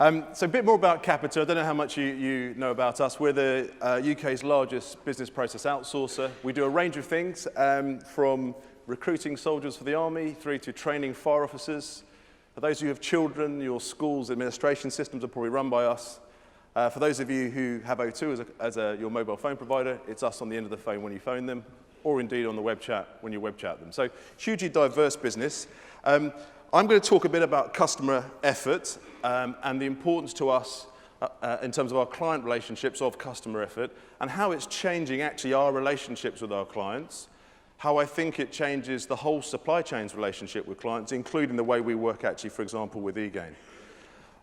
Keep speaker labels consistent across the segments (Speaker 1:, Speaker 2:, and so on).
Speaker 1: So a bit more about Capita. I don't know how much you know about us. We're the UK's largest business process outsourcer. We do a range of things, from recruiting soldiers for the army through to training fire officers. For those of you who have children, your school's administration systems are probably run by us. For those of you who have O2 as your mobile phone provider, it's us on the end of the phone when you phone them, or indeed on the web chat when you web chat them. So hugely diverse business. I'm going to talk a bit about customer effort and the importance to us in terms of our client relationships of customer effort and how it's changing actually our relationships with our clients, how I think it changes the whole supply chain's relationship with clients, including the way we work actually, for example, with eGain.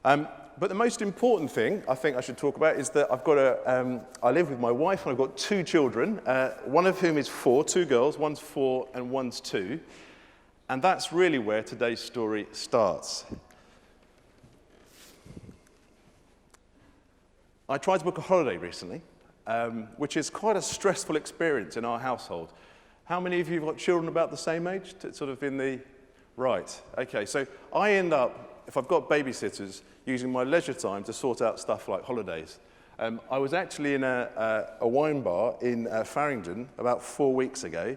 Speaker 1: But the most important thing I think I should talk about is that I live with my wife and I've got 2 children, one of whom is 4, 2 girls, one's 4 and one's 2. And that's really where today's story starts. I tried to book a holiday recently, which is quite a stressful experience in our household. How many of you have got children about the same age? Sort of in the... Right, okay, so I end up, if I've got babysitters, using my leisure time to sort out stuff like holidays. I was actually in a wine bar in Farringdon about 4 weeks ago,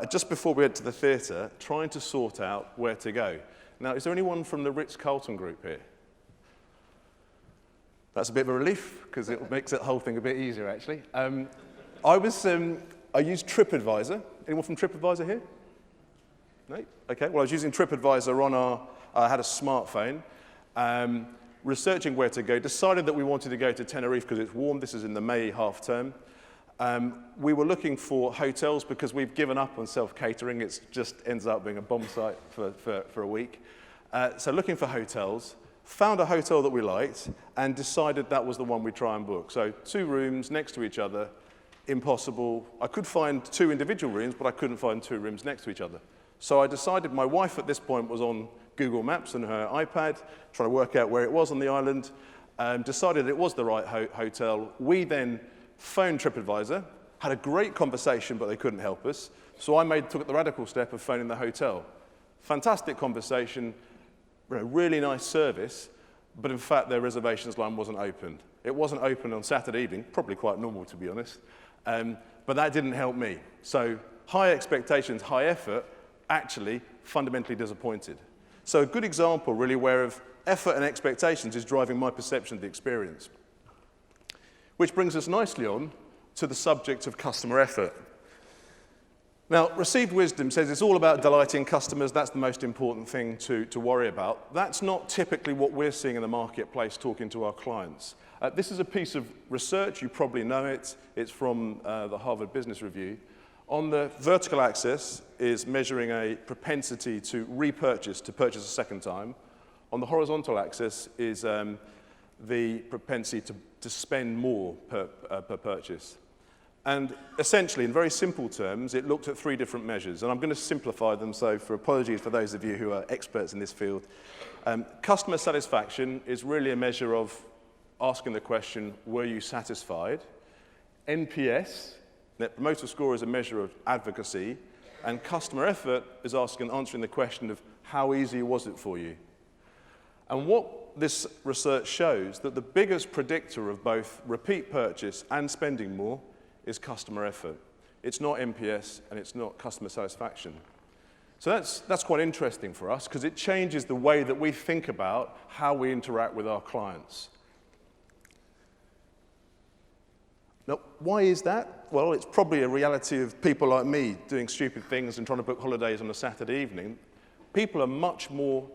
Speaker 1: just before we went to the theatre, trying to sort out where to go. Now, is there anyone from the Ritz-Carlton group here? That's a bit of a relief, because it makes that whole thing a bit easier, actually. I used TripAdvisor. Anyone from TripAdvisor here? No? Okay, well, I was using TripAdvisor I had a smartphone, researching where to go, decided that we wanted to go to Tenerife because it's warm. This is in the May half term. We were looking for hotels because we've given up on self-catering. It just ends up being a bomb site for a week. So looking for hotels, found a hotel that we liked, and decided that was the one we'd try and book. So 2 rooms next to each other, impossible. I could find 2 individual rooms, but I couldn't find 2 rooms next to each other. So I decided, my wife at this point was on Google Maps and her iPad, trying to work out where it was on the island, decided it was the right hotel. We then phoned TripAdvisor, had a great conversation, but they couldn't help us. So I took the radical step of phoning the hotel. Fantastic conversation, really nice service, but in fact their reservations line wasn't open. It wasn't open on Saturday evening, probably quite normal to be honest, but that didn't help me. So high expectations, high effort, actually fundamentally disappointed. So a good example really where of effort and expectations is driving my perception of the experience. Which brings us nicely on to the subject of customer effort. Now, received wisdom says it's all about delighting customers. That's the most important thing to worry about. That's not typically what we're seeing in the marketplace talking to our clients. This is a piece of research. You probably know it. It's from the Harvard Business Review. On the vertical axis is measuring a propensity to repurchase, to purchase a second time. On the horizontal axis is the propensity to spend more per purchase. And essentially, in very simple terms, it looked at 3 different measures. And I'm going to simplify them, so for apologies for those of you who are experts in this field. Customer satisfaction is really a measure of asking the question, were you satisfied? NPS, Net Promoter Score, is a measure of advocacy. And customer effort is answering the question of how easy was it for you? And what this research shows that the biggest predictor of both repeat purchase and spending more is customer effort. It's not NPS and it's not customer satisfaction. So that's quite interesting for us because it changes the way that we think about how we interact with our clients. Now, why is that? Well, it's probably a reality of people like me doing stupid things and trying to book holidays on a Saturday evening. People are much more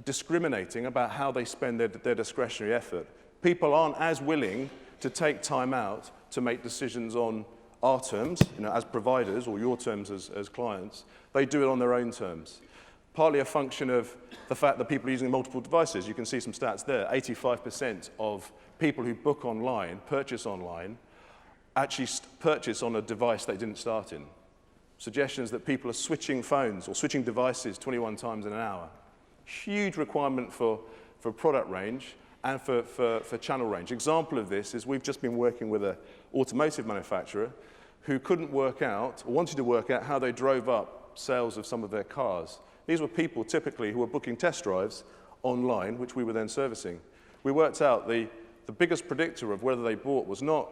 Speaker 1: discriminating about how they spend their discretionary effort. People aren't as willing to take time out to make decisions on our terms, as providers, or your terms as clients. They do it on their own terms. Partly a function of the fact that people are using multiple devices. You can see some stats there. 85% of people who book online, purchase online, actually purchase on a device they didn't start in. Suggestions that people are switching phones or switching devices 21 times in an hour. Huge requirement for product range and for channel range. Example of this is we've just been working with an automotive manufacturer who couldn't work out, or wanted to work out, how they drove up sales of some of their cars. These were people typically who were booking test drives online, which we were then servicing, we worked out the biggest predictor of whether they bought was not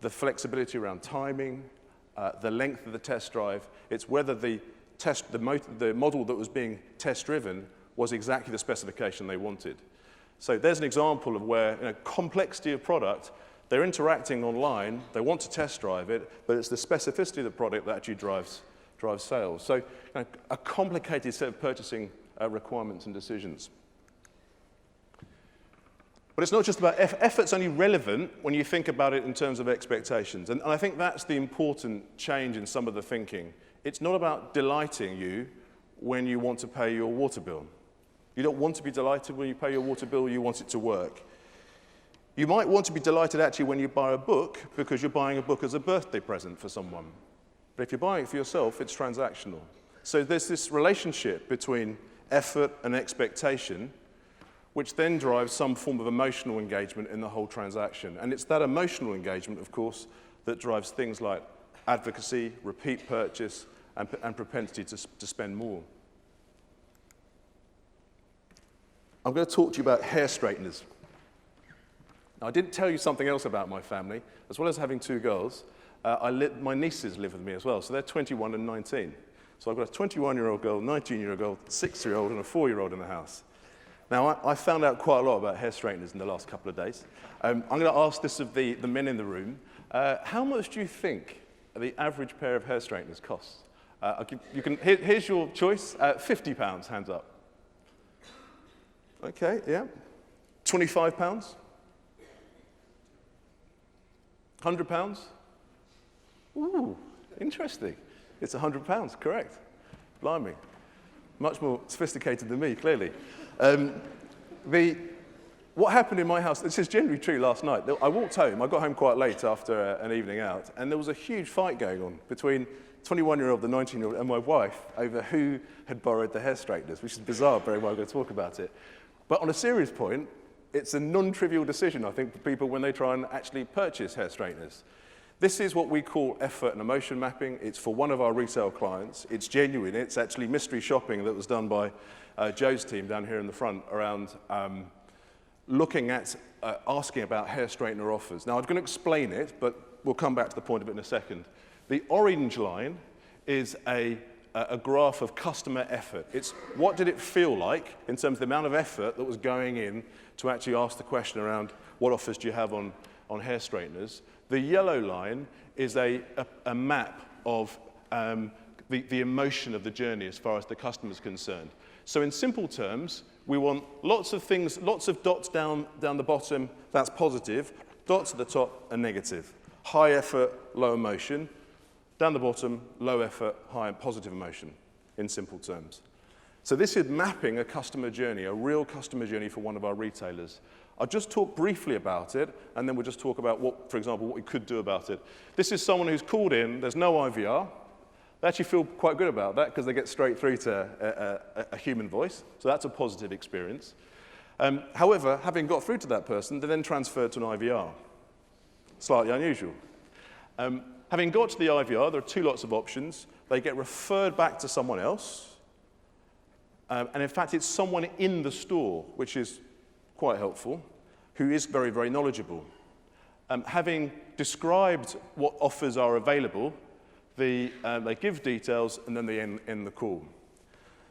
Speaker 1: the flexibility around timing, the length of the test drive. It's whether the model that was being test-driven was exactly the specification they wanted. So there's an example of where, in a complexity of product, they're interacting online, they want to test drive it, but it's the specificity of the product that actually drives sales. So a complicated set of purchasing requirements and decisions. But it's not just about effort's only relevant when you think about it in terms of expectations. And I think that's the important change in some of the thinking. It's not about delighting you when you want to pay your water bill. You don't want to be delighted when you pay your water bill, you want it to work. You might want to be delighted actually when you buy a book because you're buying a book as a birthday present for someone. But if you're buying it for yourself, it's transactional. So there's this relationship between effort and expectation, which then drives some form of emotional engagement in the whole transaction. And it's that emotional engagement, of course, that drives things like advocacy, repeat purchase, and propensity to spend more. I'm going to talk to you about hair straighteners. Now, I didn't tell you something else about my family. As well as having two girls, my nieces live with me as well, so they're 21 and 19. So I've got a 21-year-old girl, 19-year-old, 6-year-old, and a 4-year-old in the house. Now, I found out quite a lot about hair straighteners in the last couple of days. I'm going to ask this of the men in the room. How much do you think the average pair of hair straighteners costs? Here's your choice. £50, hands up. Okay, yeah. £25? £100? Ooh, interesting. It's £100, correct. Blimey. Much more sophisticated than me, clearly. What happened in my house, this is generally true last night. I walked home, I got home quite late after an evening out, and there was a huge fight going on between 21-year-old, the 19-year-old, and my wife over who had borrowed the hair straighteners, which is bizarre, very well, I'm going to talk about it. But on a serious point, it's a non-trivial decision, I think, for people when they try and actually purchase hair straighteners. This is what we call effort and emotion mapping. It's for one of our retail clients. It's genuine. It's actually mystery shopping that was done by Joe's team down here in the front around looking at asking about hair straightener offers. Now, I'm going to explain it, but we'll come back to the point of it in a second. The orange line is a graph of customer effort. It's what did it feel like in terms of the amount of effort that was going in to actually ask the question around what offers do you have on hair straighteners. The yellow line is a map of the emotion of the journey as far as the customer is concerned. So in simple terms, we want lots of things, lots of dots down the bottom, that's positive. Dots at the top are negative. High effort, low emotion. Down the bottom, low effort, high and positive emotion, in simple terms. So this is mapping a customer journey, a real customer journey for one of our retailers. I'll just talk briefly about it, and then we'll just talk about what, for example, what we could do about it. This is someone who's called in, there's no IVR. They actually feel quite good about that because they get straight through to a human voice, so that's a positive experience. However, having got through to that person, they're then transferred to an IVR. Slightly unusual. Having got to the IVR, there are two lots of options. They get referred back to someone else, and in fact, it's someone in the store, which is quite helpful, who is very, very knowledgeable. Having described what offers are available, they give details, and then they end the call.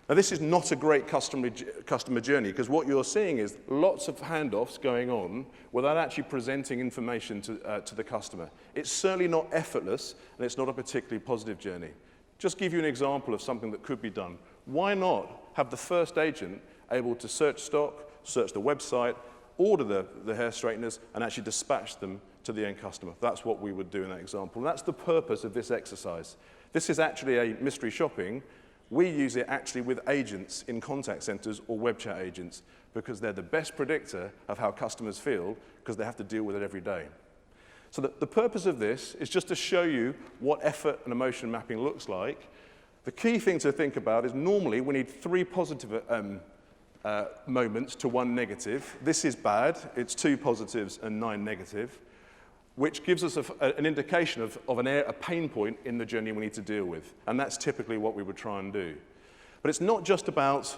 Speaker 1: Now, this is not a great customer journey, because what you're seeing is lots of handoffs going on without actually presenting information to the customer. It's certainly not effortless, and it's not a particularly positive journey. Just give you an example of something that could be done. Why not have the first agent able to search stock, search the website, order the hair straighteners, and actually dispatch them to the end customer? That's what we would do in that example. And that's the purpose of this exercise. This is actually a mystery shopping. We use it actually with agents in contact centers or web chat agents because they're the best predictor of how customers feel because they have to deal with it every day. So the purpose of this is just to show you what effort and emotion mapping looks like. The key thing to think about is normally we need 3 positive moments to 1 negative. This is bad. It's 2 positives and 9 negative, which gives us an indication of a pain point in the journey we need to deal with. And that's typically what we would try and do. But it's not just about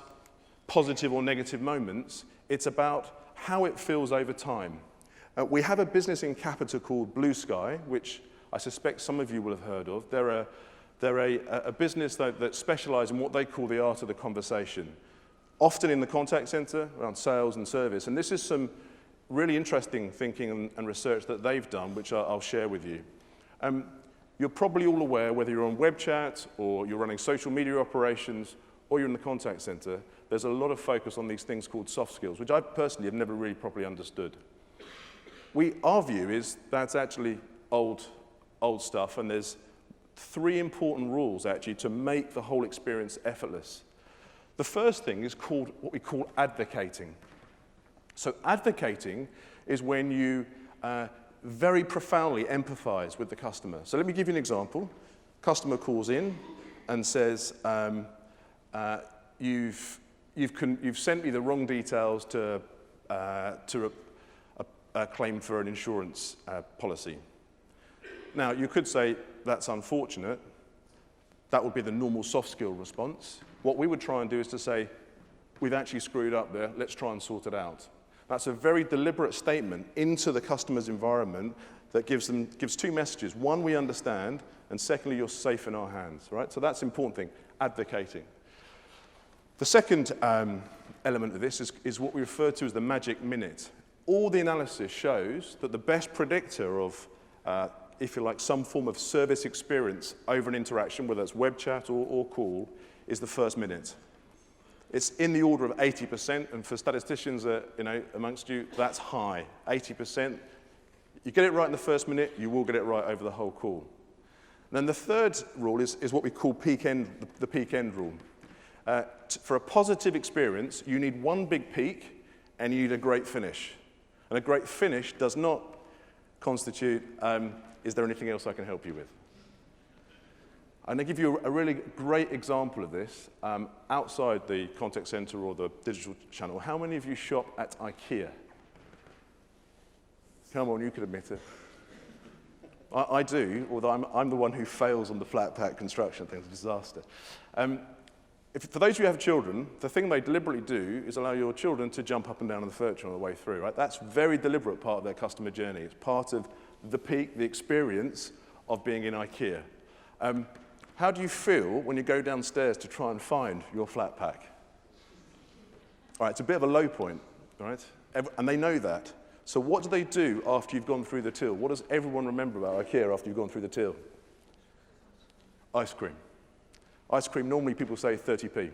Speaker 1: positive or negative moments. It's about how it feels over time. We have a business in Capita called Blue Sky, which I suspect some of you will have heard of. They're a business that specialize in what they call the art of the conversation, often in the contact center around sales and service. And this is some really interesting thinking and research that they've done, which I'll share with you. You're probably all aware, whether you're on web chat or you're running social media operations or you're in the contact center, there's a lot of focus on these things called soft skills, which I personally have never really properly understood. Our view is that's actually old stuff, and there's 3 important rules actually to make the whole experience effortless. The first thing is called what we call advocating. So advocating is when you very profoundly empathize with the customer. So let me give you an example. Customer calls in and says, you've sent me the wrong details to a claim for an insurance policy. Now, you could say, that's unfortunate. That would be the normal soft skill response. What we would try and do is to say, we've actually screwed up there, let's try and sort it out. That's a very deliberate statement into the customer's environment that gives 2 messages. One, we understand, and secondly, you're safe in our hands, right? So that's an important thing, advocating. The second element of this is what we refer to as the magic minute. All the analysis shows that the best predictor of, if you like, some form of service experience over an interaction, whether it's web chat or call, is the first minute. It's in the order of 80%, and for statisticians amongst you, that's high. 80%. You get it right in the first minute, you will get it right over the whole call. And then the third rule is what we call the peak end rule. For a positive experience, you need one big peak, and you need a great finish. And a great finish does not constitute, is there anything else I can help you with? I'm going to give you a really great example of this outside the contact center or the digital channel. How many of you shop at IKEA? Come on, you could admit it. I do, although I'm the one who fails on the flat pack construction thing. It's a disaster. For those of you who have children, the thing they deliberately do is allow your children to jump up and down on the furniture on the way through, right? That's a very deliberate part of their customer journey. It's part of the peak, the experience of being in IKEA. How do you feel when you go downstairs to try and find your flat pack? All right, it's a bit of a low point, all right? And they know that. So what do they do after you've gone through the till? What does everyone remember about IKEA after you've gone through the till? Ice cream. Ice cream, normally people say 30p.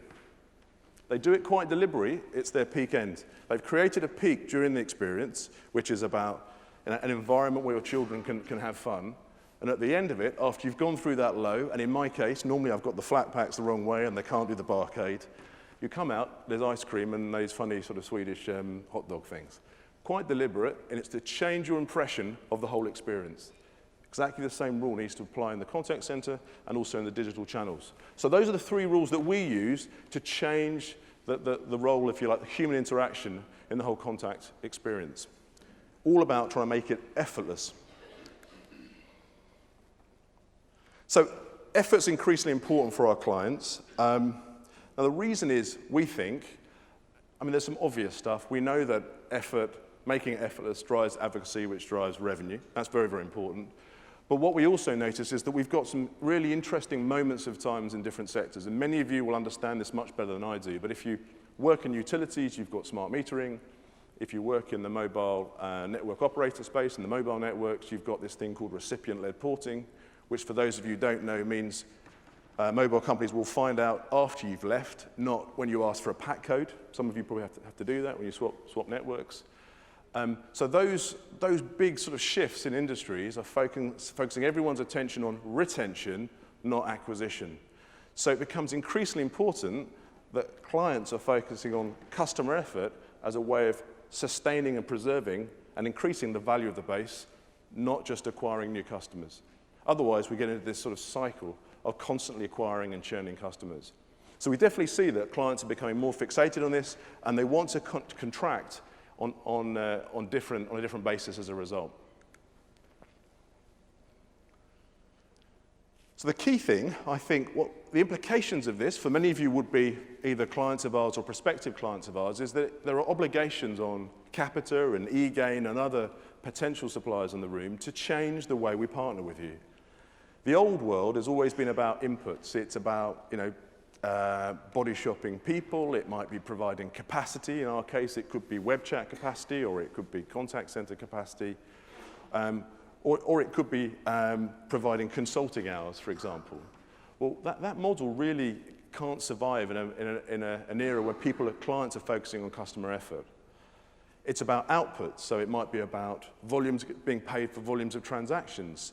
Speaker 1: They do it quite deliberately. It's their peak end. They've created a peak during the experience, which is about an environment where your children can have fun. And at the end of it, after you've gone through that low, and in my case, normally I've got the flat packs the wrong way and they can't do the barcade, you come out, there's ice cream and those funny sort of Swedish hot dog things. Quite deliberate, and it's to change your impression of the whole experience. Exactly the same rule needs to apply in the contact center and also in the digital channels. So those are the 3 rules that we use to change the role, if you like, the human interaction in the whole contact experience. All about trying to make it effortless. So effort's increasingly important for our clients. Now the reason is, we think, there's some obvious stuff. We know that making it effortless drives advocacy, which drives revenue. That's very, very important. But what we also notice is that we've got some really interesting moments of times in different sectors, and many of you will understand this much better than I do. But if you work in utilities, you've got smart metering. If you work in the mobile network operator space, in the mobile networks, you've got this thing called recipient-led porting, which for those of you who don't know means mobile companies will find out after you've left, not when you ask for a pack code. Some of you probably have to do that when you swap networks. So those big sort of shifts in industries are focusing everyone's attention on retention, not acquisition. So it becomes increasingly important that clients are focusing on customer effort as a way of sustaining and preserving and increasing the value of the base, not just acquiring new customers. Otherwise, we get into this sort of cycle of constantly acquiring and churning customers. So we definitely see that clients are becoming more fixated on this, and they want to contract on a different basis as a result. So the key thing, I think, what the implications of this, for many of you would be either clients of ours or prospective clients of ours, is that there are obligations on Capita and eGain and other potential suppliers in the room to change the way we partner with you. The old world has always been about inputs. It's about, body shopping people. It might be providing capacity. In our case, it could be web chat capacity, or it could be contact center capacity. Or it could be providing consulting hours, for example. Well, that model really can't survive in an era where clients are focusing on customer effort. It's about outputs, so it might be about volumes, being paid for volumes of transactions,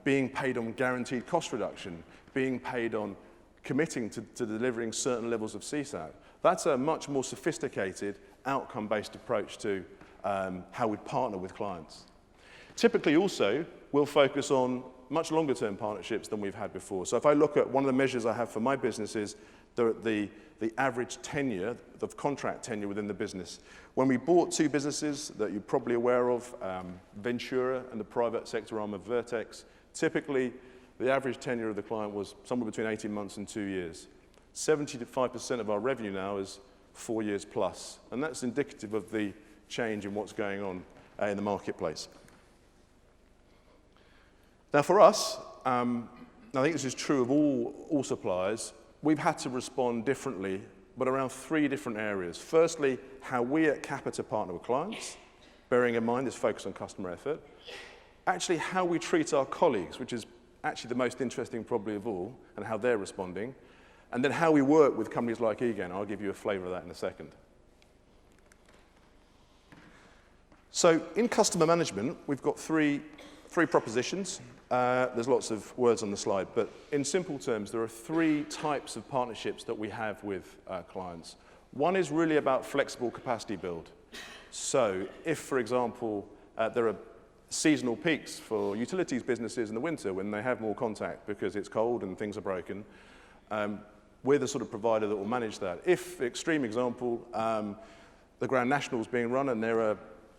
Speaker 1: being paid on guaranteed cost reduction, being paid on committing to delivering certain levels of CSAT. That's a much more sophisticated, outcome-based approach to how we partner with clients. Typically also, we'll focus on much longer term partnerships than we've had before. So if I look at one of the measures I have for my business is the average tenure, the contract tenure within the business. When we bought two businesses that you're probably aware of, Ventura and the private sector arm of Vertex, typically the average tenure of the client was somewhere between 18 months and 2 years. 75% of our revenue now is 4 years plus, and that's indicative of the change in what's going on in the marketplace. Now for us, I think this is true of all suppliers, we've had to respond differently, but around 3 different areas. Firstly, how we at Capita partner with clients, bearing in mind this focus on customer effort. Actually, how we treat our colleagues, which is actually the most interesting probably of all, and how they're responding. And then how we work with companies like eGain. I'll give you a flavor of that in a second. So in customer management, we've got three propositions. There's lots of words on the slide, but in simple terms, there are 3 types of partnerships that we have with clients. One is really about flexible capacity build. So if, for example, there are seasonal peaks for utilities businesses in the winter when they have more contact because it's cold and things are broken, we're the sort of provider that will manage that. If, extreme example, the Grand National is being run and there are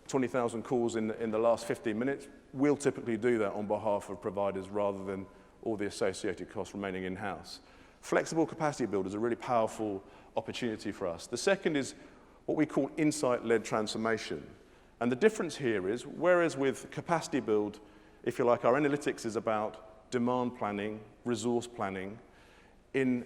Speaker 1: 20,000 calls in the last 15 minutes, we'll typically do that on behalf of providers rather than all the associated costs remaining in-house. Flexible capacity build is a really powerful opportunity for us. The second is what we call insight-led transformation. And the difference here is, whereas with capacity build, if you like, our analytics is about demand planning, resource planning, in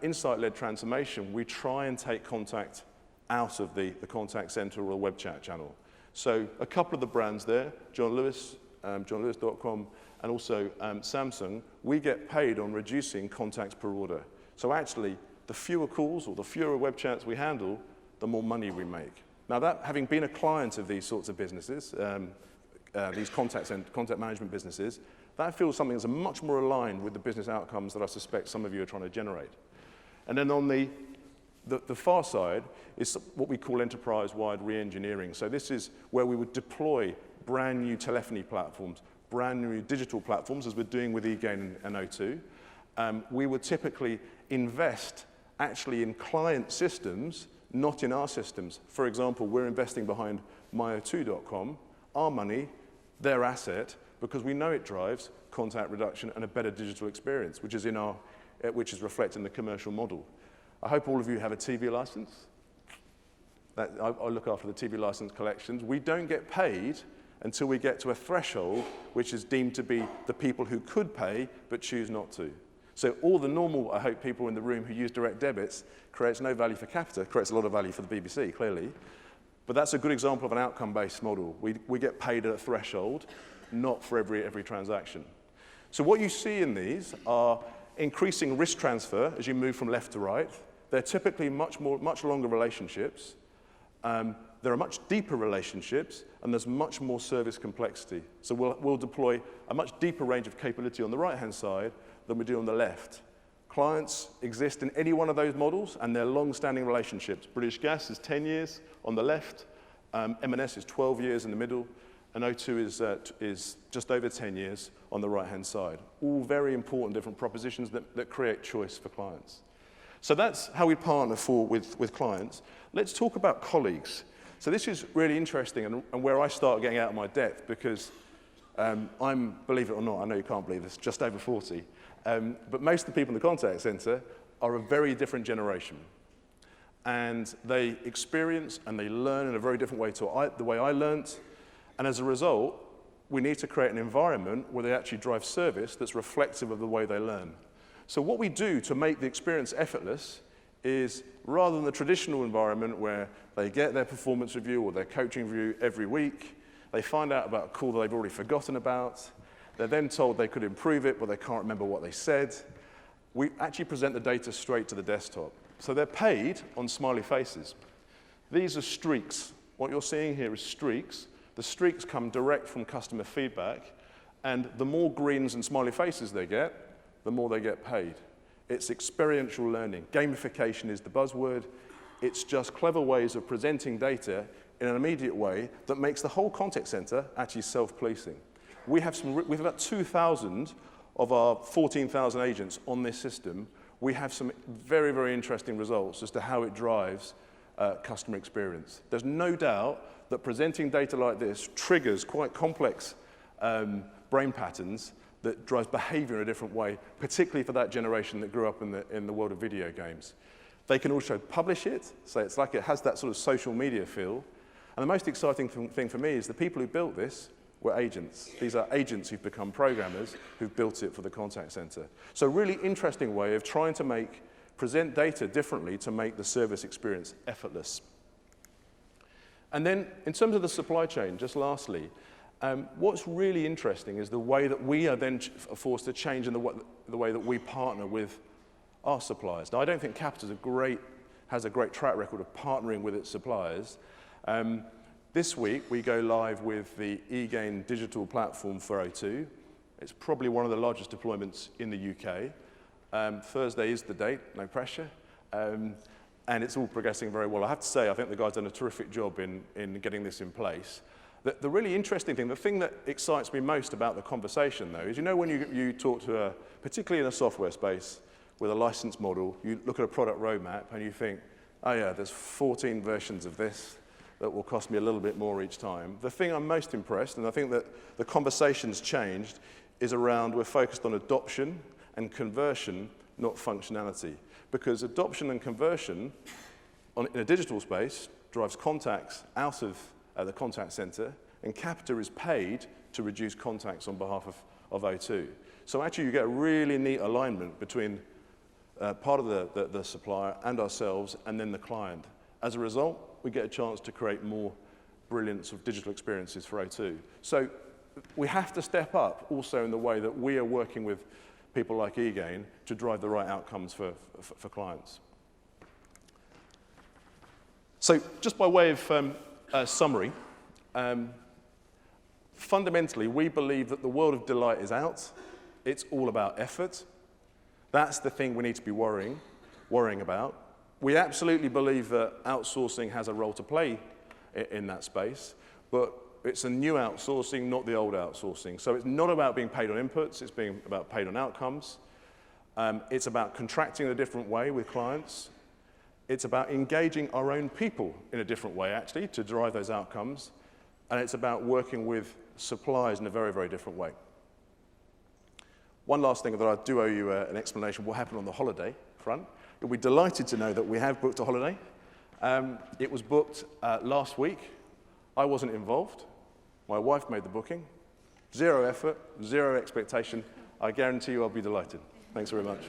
Speaker 1: insight-led transformation, we try and take contact out of the contact center or a web chat channel. So a couple of the brands there, John Lewis, johnlewis.com, and also Samsung, we get paid on reducing contacts per order. So actually, the fewer calls or the fewer web chats we handle, the more money we make. Now that, having been a client of these sorts of businesses, these contact management businesses, that feels something that's much more aligned with the business outcomes that I suspect some of you are trying to generate. And then on the far side is what we call enterprise-wide re-engineering. So this is where we would deploy brand new telephony platforms, brand new digital platforms, as we're doing with eGain and O2. We would typically invest actually in client systems, not in our systems. For example, we're investing behind myo2.com, our money, their asset, because we know it drives contact reduction and a better digital experience, which is reflected in the commercial model. I hope all of you have a TV license. I look after the TV license collections. We don't get paid until we get to a threshold which is deemed to be the people who could pay but choose not to. So all the normal, I hope, people in the room who use direct debits creates no value for Capita, creates a lot of value for the BBC, clearly. But that's a good example of an outcome-based model. We get paid at a threshold, not for every transaction. So what you see in these are increasing risk transfer as you move from left to right. They're typically much longer relationships. There are much deeper relationships, and there's much more service complexity. So we'll deploy a much deeper range of capability on the right-hand side than we do on the left. Clients exist in any one of those models, and they're long-standing relationships. British Gas is 10 years on the left, M&S is 12 years in the middle, and O2 is just over 10 years on the right-hand side. All very important different propositions that create choice for clients. So that's how we partner with clients. Let's talk about colleagues. So this is really interesting and where I start getting out of my depth because I'm, believe it or not, I know you can't believe this, just over 40. But most of the people in the contact center are a very different generation. And they experience and they learn in a very different way to the way I learnt. And as a result, we need to create an environment where they actually drive service that's reflective of the way they learn. So what we do to make the experience effortless is, rather than the traditional environment where they get their performance review or their coaching review every week, they find out about a call that they've already forgotten about, they're then told they could improve it, but they can't remember what they said. We actually present the data straight to the desktop. So they're paid on smiley faces. These are streaks. What you're seeing here is streaks. The streaks come direct from customer feedback, and the more greens and smiley faces they get, the more they get paid. It's experiential learning. Gamification is the buzzword. It's just clever ways of presenting data in an immediate way that makes the whole contact center actually self-policing. We have about 2,000 of our 14,000 agents on this system. We have some very, very interesting results as to how it drives customer experience. There's no doubt that presenting data like this triggers quite complex brain patterns that drives behavior in a different way, particularly for that generation that grew up in the world of video games. They can also publish it, so it's like it has that sort of social media feel. And the most exciting thing for me is the people who built this were agents. These are agents who've become programmers who've built it for the contact center. So a really interesting way of trying to present data differently to make the service experience effortless. And then in terms of the supply chain, just lastly, what's really interesting is the way that we are then forced to change in the way that we partner with our suppliers. Now, I don't think Capita has a great track record of partnering with its suppliers. This week, we go live with the eGain digital platform for O2. It's probably one of the largest deployments in the UK. Thursday is the date, no pressure. And it's all progressing very well. I have to say, I think the guys done a terrific job in getting this in place. The really interesting thing, the thing that excites me most about the conversation, though, is when you talk to particularly in a software space with a license model, you look at a product roadmap and you think, oh yeah, there's 14 versions of this that will cost me a little bit more each time. The thing I'm most impressed, and I think that the conversation's changed, is around we're focused on adoption and conversion, not functionality. Because adoption and conversion in a digital space drives contacts out of the contact center, and Capita is paid to reduce contacts on behalf of O2. So actually you get a really neat alignment between part of the supplier and ourselves, and then the client. As a result, we get a chance to create more brilliant sort of digital experiences for O2. So we have to step up also in the way that we are working with people like eGain to drive the right outcomes for clients. So just by way of summary, fundamentally, we believe that the world of delight is out. It's all about effort. That's the thing we need to be worrying about. We absolutely believe that outsourcing has a role to play in that space, but it's a new outsourcing, not the old outsourcing. So it's not about being paid on inputs, it's being about paid on outcomes. It's about contracting in a different way with clients. It's about engaging our own people in a different way, actually, to drive those outcomes. And it's about working with suppliers in a very, very different way. One last thing that I do owe you an explanation of what happened on the holiday front. You'll be delighted to know that we have booked a holiday. It was booked last week. I wasn't involved. My wife made the booking. 0 effort, 0 expectation. I guarantee you I'll be delighted. Thanks very much.